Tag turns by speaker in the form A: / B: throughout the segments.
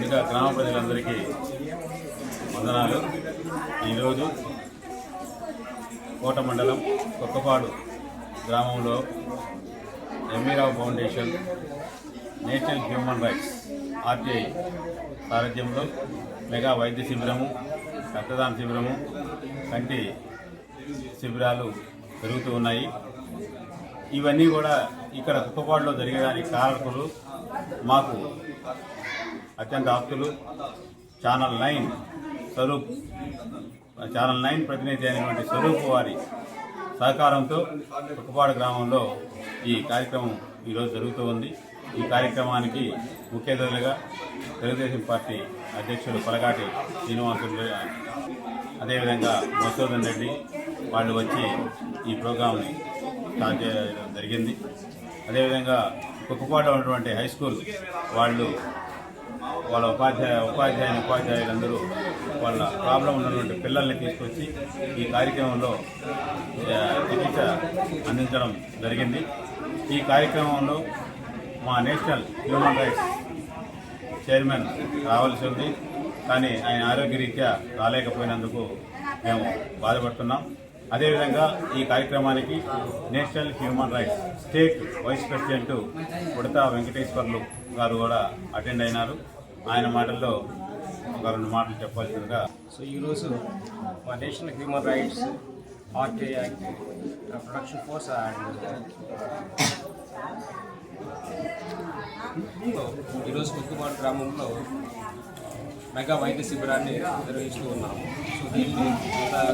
A: ఇంకా గ్రామ ప్రజలందరికీ వందనాలు. ఈరోజు కోట మండలం కొత్తపాడు గ్రామంలో M V Rao foundation national human rights RTI సారథ్యంలో మెగా వైద్య శిబిరము, రక్తదాన శిబిరము, కంటి శిబిరాలు జరుగుతూ ఉన్నాయి. ఇవన్నీ కూడా ఇక్కడ కుప్పపాడులో జరిగేదానికి కారకులు మాకు అత్యంత ఆప్తులు ఛానల్ 9 ప్రతినిధి అయినటువంటి స్వరూప్ వారి సహకారంతో కుప్పపాడు గ్రామంలో ఈ కార్యక్రమం ఈరోజు జరుగుతూ ఉంది. ఈ కార్యక్రమానికి ముఖ్య అతిథులుగా తెలుగుదేశం పార్టీ అధ్యక్షులు పలగాటి శ్రీనివాసులు, అదేవిధంగా మధుసూదన్ రెడ్డి వాళ్ళు వచ్చి ఈ ప్రోగ్రాంని స్టార్ట్ చేయడం జరిగింది. అదేవిధంగా కుప్పపాడులో ఉన్నటువంటి హై స్కూల్ వాళ్ళు వాళ్ళ ఉపాధ్యాయులందరూ వాళ్ళ ప్రాబ్లం ఉన్నటువంటి పిల్లల్ని తీసుకొచ్చి ఈ కార్యక్రమంలో చికిత్స అందించడం జరిగింది. ఈ కార్యక్రమంలో మా నేషనల్ హ్యూమన్ రైట్స్ చైర్మన్ రావాల్సి ఉంది, కానీ ఆయన ఆరోగ్యరీత్యా రాలేకపోయినందుకు మేము బాధపడుతున్నాం. అదేవిధంగా ఈ కార్యక్రమానికి national human rights state vice president Udata Venkateswarlu గారు కూడా అటెండ్ అయినారు. ఆయన మాటల్లో ఒక 2 మాటలు చెప్పాల్సిందిగా.
B: సో ఈరోజు మా national human rights RTI production force ఈరోజు కుక్కుపాడు గ్రామంలో మెగా వైద్య శిబిరాన్ని నిర్వహిస్తూ ఉన్నాము. సో దీన్ని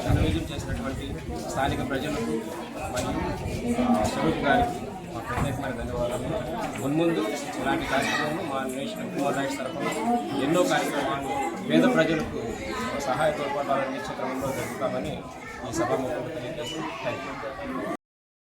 B: కన్వీజం చేసినటువంటి స్థానిక ప్రజలకు మరియు స్వరూప్ గారికి మా ప్రత్యేకమైన ధన్యవాదాలు. మున్ముందు ఇలాంటి కార్యక్రమాలు మా నేషనల్ హ్యూమన్ రైట్స్ తరఫున ఎన్నో కార్యక్రమాలు పేద ప్రజలకు సహాయ తోడ్పాటు అందించే క్రమంలో జరుగుతామని ఈ సభాముఖంగా తెలియజేస్తాం. Thank you.